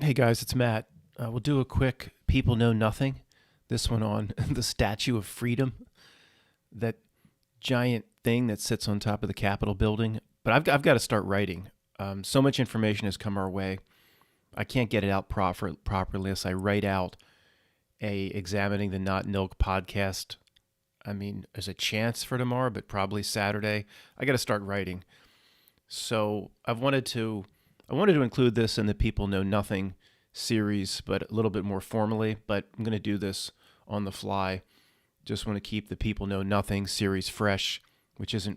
Hey guys, it's Matt. We'll do a quick People Know Nothing. This one on the Statue of Freedom, that giant thing that sits on top of the Capitol building. But I've got to start writing. So much information has come our way. I can't get it out properly unless I write out a Examining the Not Nilk podcast. I mean, there's a chance for tomorrow, but probably Saturday. I got to start writing. So I wanted to include this in the People Know Nothing series, but a little bit more formally. But I'm going to do this on the fly. Just want to keep the People Know Nothing series fresh, which it's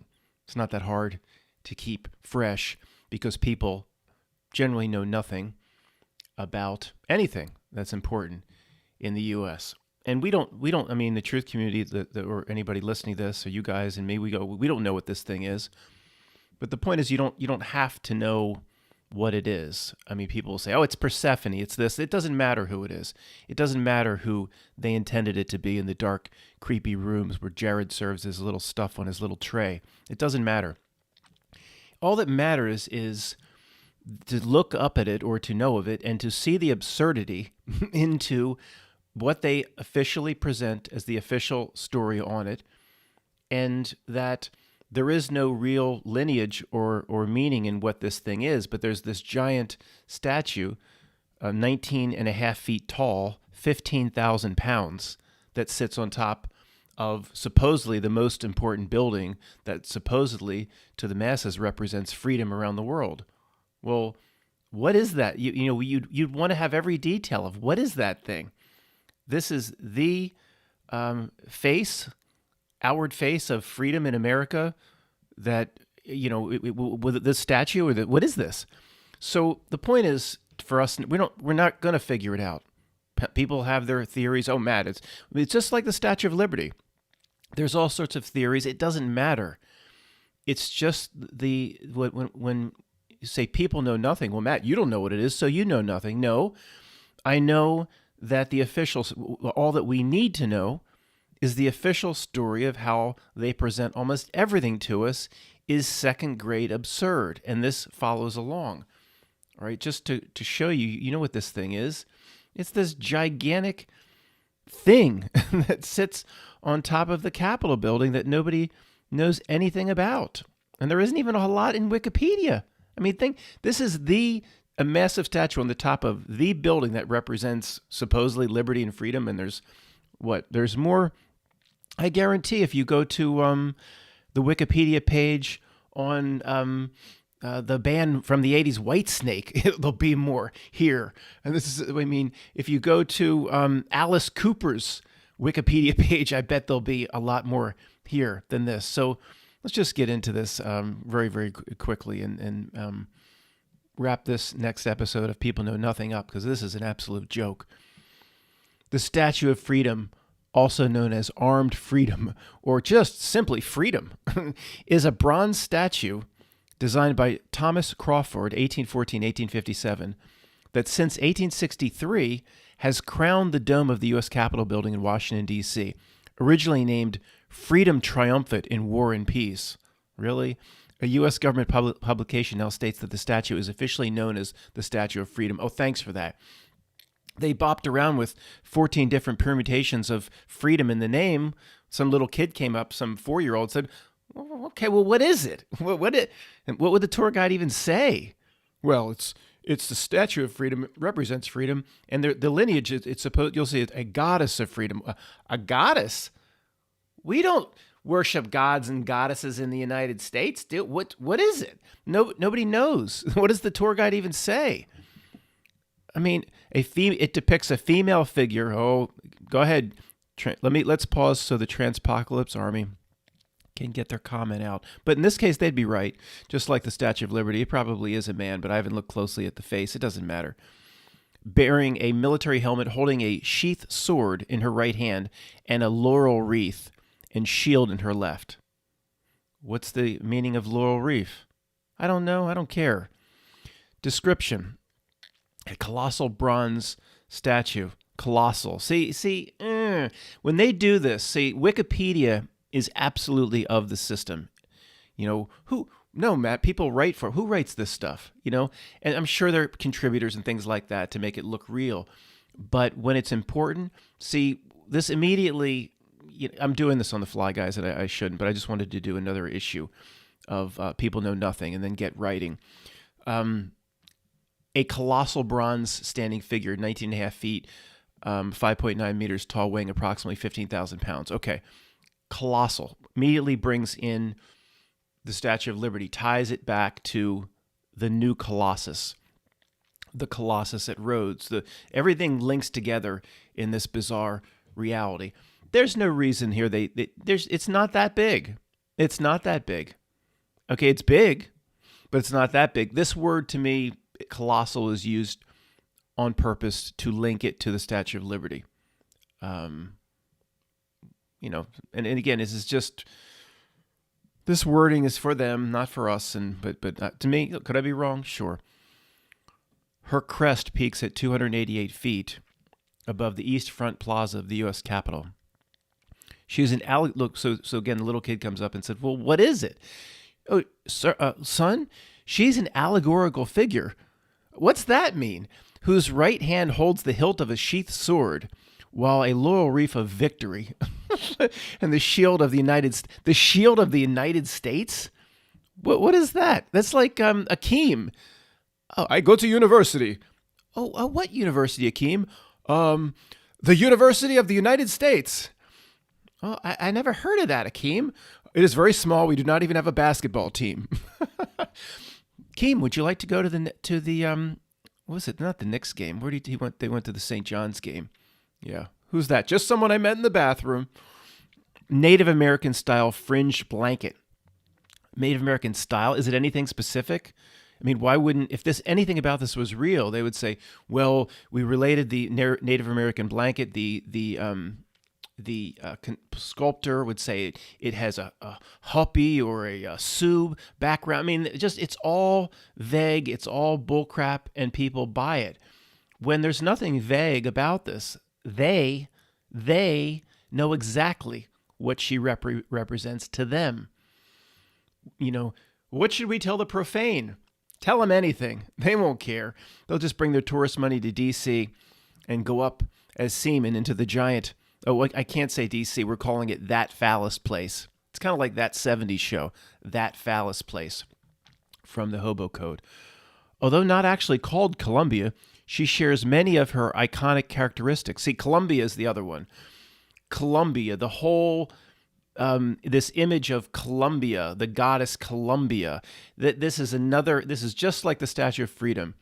not that hard to keep fresh because people generally know nothing about anything that's important in the U.S. And we don't. I mean, the truth community, or anybody listening to this, or you guys and me, we don't know what this thing is. But the point is, you don't have to know what it is. I mean, people will say, "Oh, it's Persephone. It's this." It doesn't matter who it is. It doesn't matter who they intended it to be in the dark, creepy rooms where Jared serves his little stuff on his little tray. It doesn't matter. All that matters is to look up at it or to know of it and to see the absurdity into what they officially present as the official story on it, and that there is no real lineage or meaning in what this thing is, but there's this giant statue, 19 and a half feet tall, 15,000 pounds, that sits on top of supposedly the most important building that supposedly to the masses represents freedom around the world. Well, what is that? You'd want to have every detail of what is that thing. This is the outward face of freedom in America. That with this statue, or what is this? So the point is, for us, we're not going to figure it out. People have their theories. Oh, Matt, it's just like the Statue of Liberty. There's all sorts of theories. It doesn't matter. It's just when you say people know nothing. Well, Matt, you don't know what it is, so you know nothing. No, I know that the officials, all that we need to know is the official story of how they present almost everything to us is second grade absurd. And this follows along. All right, just to show you, you know what this thing is. It's this gigantic thing that sits on top of the Capitol building that nobody knows anything about. And there isn't even a lot in Wikipedia. I mean, this is a massive statue on the top of the building that represents supposedly liberty and freedom. And there's more. I guarantee if you go to the Wikipedia page on the band from the 80s, Whitesnake, there'll be more here. And if you go to Alice Cooper's Wikipedia page, I bet there'll be a lot more here than this. So let's just get into this very, very quickly and wrap this next episode of People Know Nothing up, because this is an absolute joke. The Statue of Freedom, also known as Armed Freedom, or just simply Freedom, is a bronze statue designed by Thomas Crawford, 1814-1857, that since 1863 has crowned the dome of the U.S. Capitol building in Washington, D.C., originally named Freedom Triumphant in War and Peace. Really? A U.S. government publication now states that the statue is officially known as the Statue of Freedom. Oh, thanks for that. They bopped around with 14 different permutations of freedom in the name. Some little kid came up, some 4-year-old said, "Okay, well, what is it? What would the tour guide even say?" Well, it's the Statue of Freedom. It represents freedom, and the lineage. It's supposed, you'll see it, a goddess of freedom. A goddess? We don't worship gods and goddesses in the United States. What is it? Nobody knows. What does the tour guide even say? I mean, it depicts a female figure. Oh, go ahead. Let's pause so the Transpocalypse Army can get their comment out. But in this case, they'd be right. Just like the Statue of Liberty, it probably is a man, but I haven't looked closely at the face. It doesn't matter. Bearing a military helmet, holding a sheath sword in her right hand, and a laurel wreath and shield in her left. What's the meaning of laurel wreath? I don't know. I don't care. Description. A colossal bronze statue. Colossal. When they do this, Wikipedia is absolutely of the system. No, Matt, people write for who writes this stuff, and I'm sure there are contributors and things like that to make it look real. But when it's important, see, this immediately, I'm doing this on the fly, guys, and I shouldn't, but I just wanted to do another issue of People Know Nothing and then get writing. A colossal bronze standing figure, 19 and a half feet, 5.9 meters tall, weighing approximately 15,000 pounds. Okay, colossal. Immediately brings in the Statue of Liberty, ties it back to the new Colossus, the Colossus at Rhodes. Everything links together in this bizarre reality. There's no reason here. It's not that big. It's not that big. Okay, it's big, but it's not that big. This word to me, colossal, is used on purpose to link it to the Statue of Liberty. And again, this is just. This wording is for them, not for us. But to me, could I be wrong? Sure. Her crest peaks at 288 feet above the East Front Plaza of the U.S. Capitol. She's an look. So again, the little kid comes up and said, "Well, what is it?" "Oh, sir, son, she's an allegorical figure." "What's that mean?" "Whose right hand holds the hilt of a sheathed sword, while a laurel wreath of victory, and the shield of the United States. What is that? That's like Akeem. "Oh, I go to university." "Oh, what university, Akeem?" The University of the United States." "Oh, I never heard of that, Akeem." "It is very small. We do not even have a basketball team." "Akeem, would you like to go to the what was it? Not the Knicks game. Where did he went? They went to the St. John's game. Yeah. "Who's that?" "Just someone I met in the bathroom." Native American style fringe blanket. Native American style. Is it anything specific? I mean, why wouldn't, if anything about this was real, they would say, well, we related the Native American blanket. The sculptor would say it has a Hopi or a Sioux background. I mean, it's all vague. It's all bullcrap, and people buy it. When there's nothing vague about this, they know exactly what she represents to them. What should we tell the profane? Tell them anything. They won't care. They'll just bring their tourist money to D.C. and go up as seamen into the giant. Oh, I can't say D.C. We're calling it That Phallus Place. It's kind of like that 70s show, That Phallus Place, from the Hobo Code. Although not actually called Columbia, she shares many of her iconic characteristics. See, Columbia is the other one. Columbia, the whole, this image of Columbia, the goddess Columbia, this is just like the Statue of Freedom.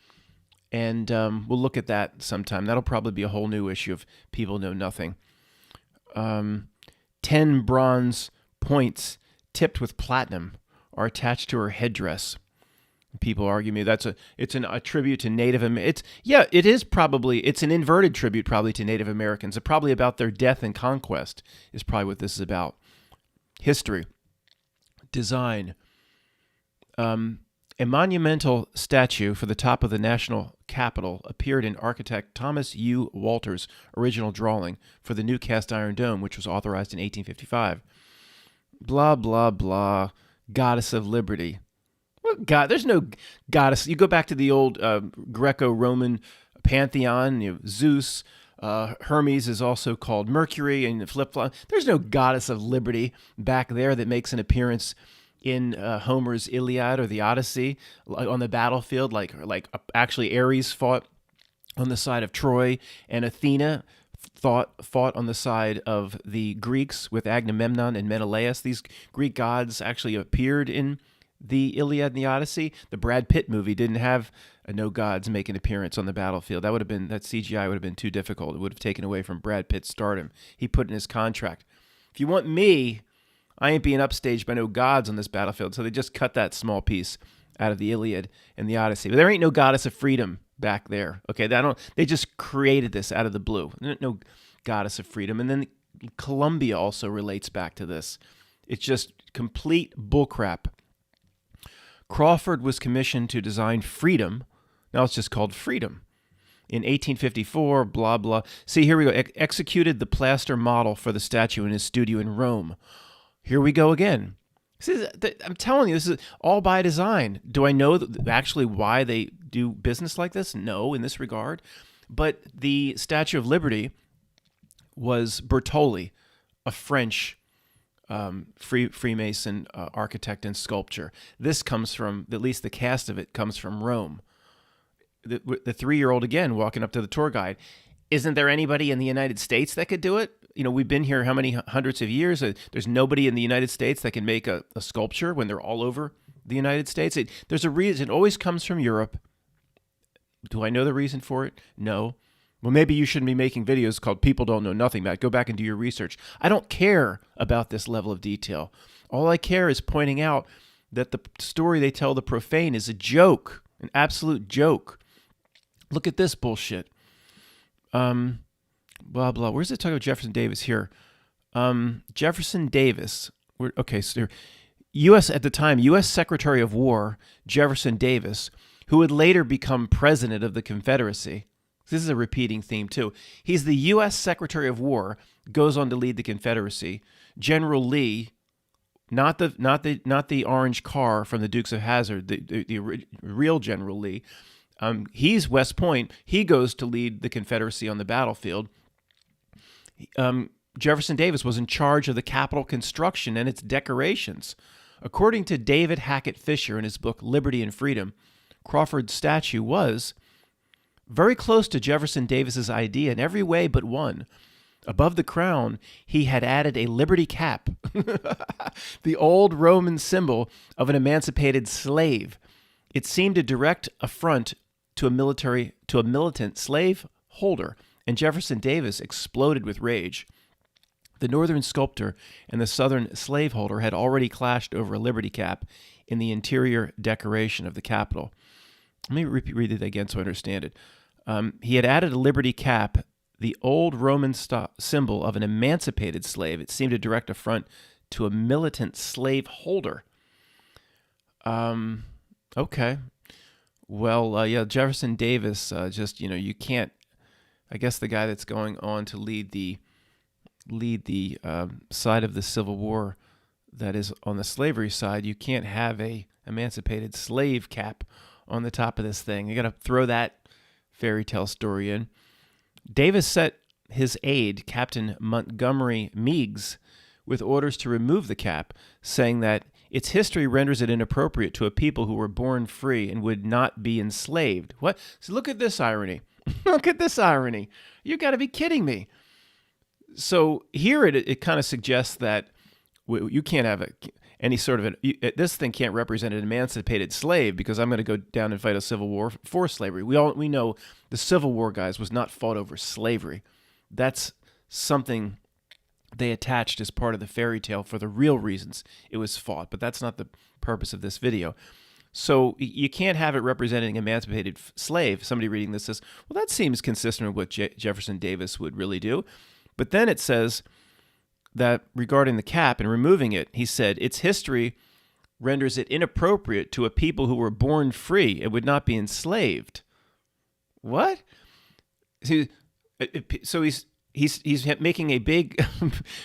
And we'll look at that sometime. That'll probably be a whole new issue of People Know Nothing. 10 bronze points tipped with platinum are attached to her headdress. People argue me it's a tribute to Native Americans. It's an inverted tribute probably to Native Americans. It's probably about their death and conquest is probably what this is about. History, design. A monumental statue for the top of the national capitol appeared in architect Thomas U. Walter's original drawing for the new cast iron dome, which was authorized in 1855. Blah, blah, blah. Goddess of Liberty. God, there's no goddess. You go back to the old Greco-Roman pantheon, Zeus, Hermes is also called Mercury, and flip-flop. There's no goddess of liberty back there that makes an appearance in Homer's Iliad or the Odyssey on the battlefield, like actually Ares fought on the side of Troy, and Athena fought on the side of the Greeks with Agamemnon and Menelaus. These Greek gods actually appeared in the Iliad and the Odyssey. The Brad Pitt movie didn't have no gods make an appearance on the battlefield. That CGI would have been too difficult. It would have taken away from Brad Pitt's stardom. He put in his contract, if you want me, I ain't being upstaged by no gods on this battlefield. So they just cut that small piece out of the Iliad and the Odyssey. But there ain't no goddess of freedom back there. Okay, they just created this out of the blue. No goddess of freedom. And then Columbia also relates back to this. It's just complete bullcrap. Crawford was commissioned to design Freedom. Now it's just called Freedom. In 1854, blah, blah. See, here we go. Executed the plaster model for the statue in his studio in Rome. Here we go again. I'm telling you, this is all by design. Do I know actually why they do business like this? No, in this regard. But the Statue of Liberty was Bertolli, a French Freemason architect and sculptor. This comes from, at least the cast of it comes from Rome. The 3-year-old, again, walking up to the tour guide. Isn't there anybody in the United States that could do it? We've been here how many hundreds of years? There's nobody in the United States that can make a sculpture when they're all over the United States. There's a reason. It always comes from Europe. Do I know the reason for it? No. Well, maybe you shouldn't be making videos called People Don't Know Nothing, Matt. Go back and do your research. I don't care about this level of detail. All I care is pointing out that the story they tell the profane is a joke, an absolute joke. Look at this bullshit. Blah, blah. Where's it talking about Jefferson Davis here? Jefferson Davis. Okay, so at the time, U.S. Secretary of War Jefferson Davis, who would later become president of the Confederacy. This is a repeating theme, too. He's the U.S. Secretary of War, goes on to lead the Confederacy. General Lee, not the orange car from the Dukes of Hazzard, the real General Lee. He's West Point. He goes to lead the Confederacy on the battlefield. Jefferson Davis was in charge of the Capitol construction and its decorations. According to David Hackett Fisher in his book Liberty and Freedom, Crawford's statue was very close to Jefferson Davis's idea in every way but one. Above the crown, he had added a liberty cap, the old Roman symbol of an emancipated slave. It seemed a direct affront to a militant slave holder, and Jefferson Davis exploded with rage. The northern sculptor and the southern slaveholder had already clashed over a liberty cap in the interior decoration of the Capitol. Let me read it again so I understand it. He had added a liberty cap, the old Roman symbol of an emancipated slave. It seemed a direct affront to a militant slave holder. Okay. Well, yeah, Jefferson Davis, you can't, I guess the guy that's going on to lead the side of the Civil War that is on the slavery side, you can't have a emancipated slave cap on the top of this thing. You got to throw that fairy tale story in. Davis set his aide, Captain Montgomery Meigs, with orders to remove the cap, saying that its history renders it inappropriate to a people who were born free and would not be enslaved. What? So look at this irony. Look at this irony. You got to be kidding me. So here it kind of suggests that you can't have any sort of this thing can't represent an emancipated slave because I'm going to go down and fight a civil war for slavery. We know the Civil War, guys, was not fought over slavery. That's something they attached as part of the fairy tale for the real reasons it was fought, but that's not the purpose of this video. So you can't have it representing an emancipated slave. Somebody reading this says, well, that seems consistent with what Jefferson Davis would really do. But then it says that regarding the cap and removing it, he said, its history renders it inappropriate to a people who were born free and would not be enslaved. What? So he's making a big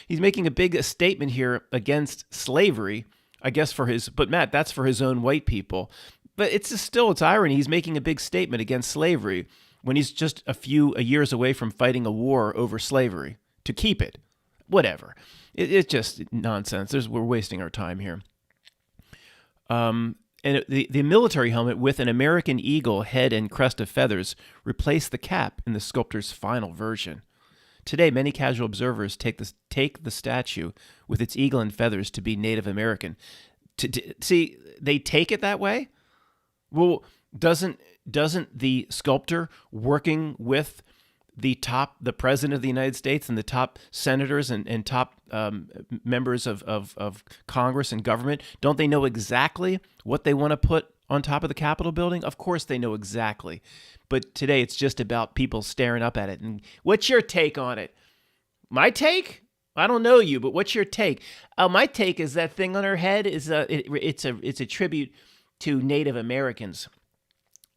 he's making a big statement here against slavery, I guess but Matt, that's for his own white people. But it's irony. He's making a big statement against slavery when he's just a few years away from fighting a war over slavery to keep it. Whatever. It's just nonsense. We're wasting our time here. And the military helmet with an American eagle head and crest of feathers replaced the cap in the sculptor's final version. Today, many casual observers take the statue with its eagle and feathers to be Native American. See, they take it that way? Well, doesn't the sculptor working with the president of the United States and the top senators and top members of Congress and government, don't they know exactly what they want to put on top of the Capitol building? Of course they know exactly. But today it's just about people staring up at it. And what's your take on it? My take? I don't know you, but what's your take? My take is that thing on her head is it's a tribute to Native Americans.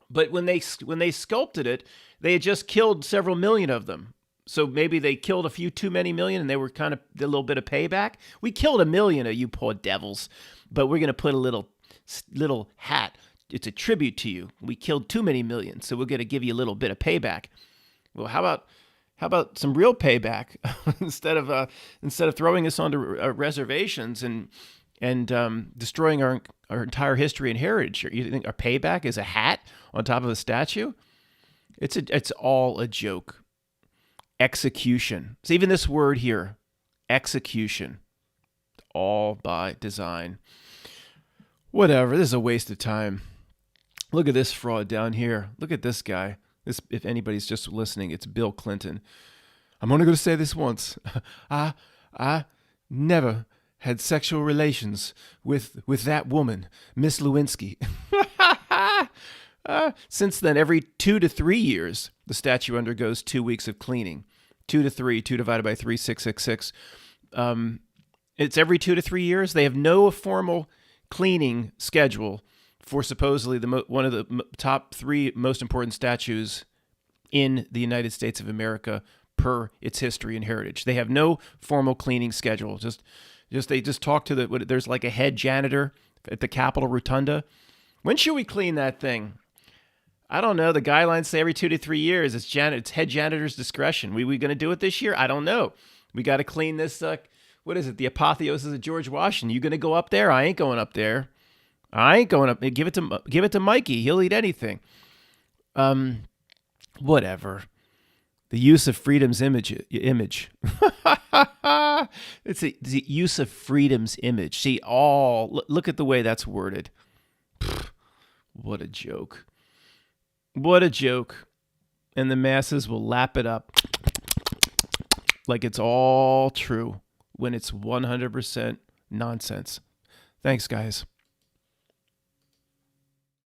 But when they sculpted it, they had just killed several million of them. So maybe they killed a few too many million and they were kind of a little bit of payback. We killed 1,000,000 of you poor devils, but we're going to put a little hat. It's a tribute to you. We killed too many millions, so we're going to give you a little bit of payback. Well, how about some real payback instead of throwing us onto reservations and destroying our entire history and heritage? You think our payback is a hat on top of a statue? It's all a joke. Execution. So even this word here, execution, all by design. Whatever. This is a waste of time. Look at this fraud down here. Look at this guy. This, if anybody's just listening, it's Bill Clinton. I'm only going to say this once. I never had sexual relations with that woman, Miss Lewinsky. Since then, every 2 to 3 years, the statue undergoes 2 weeks of cleaning. 2 to 3, 2 divided by 3, 666. It's every 2 to 3 years. They have no formal cleaning schedule for supposedly one of the top 3 most important statues in the United States of America per its history and heritage. They have no formal cleaning schedule. They just talk to there's like a head janitor at the Capitol Rotunda. When should we clean that thing? I don't know. The guidelines say every 2 to 3 years. It's head janitor's discretion. We going to do it this year? I don't know. We got to clean this. What is it? The apotheosis of George Washington. You going to go up there? I ain't going up there. I ain't going up. Give it to Mikey. He'll eat anything. Whatever. The use of freedom's image. It's the use of freedom's image. See, look at the way that's worded. What a joke. What a joke. And the masses will lap it up like it's all true when it's 100% nonsense. Thanks, guys.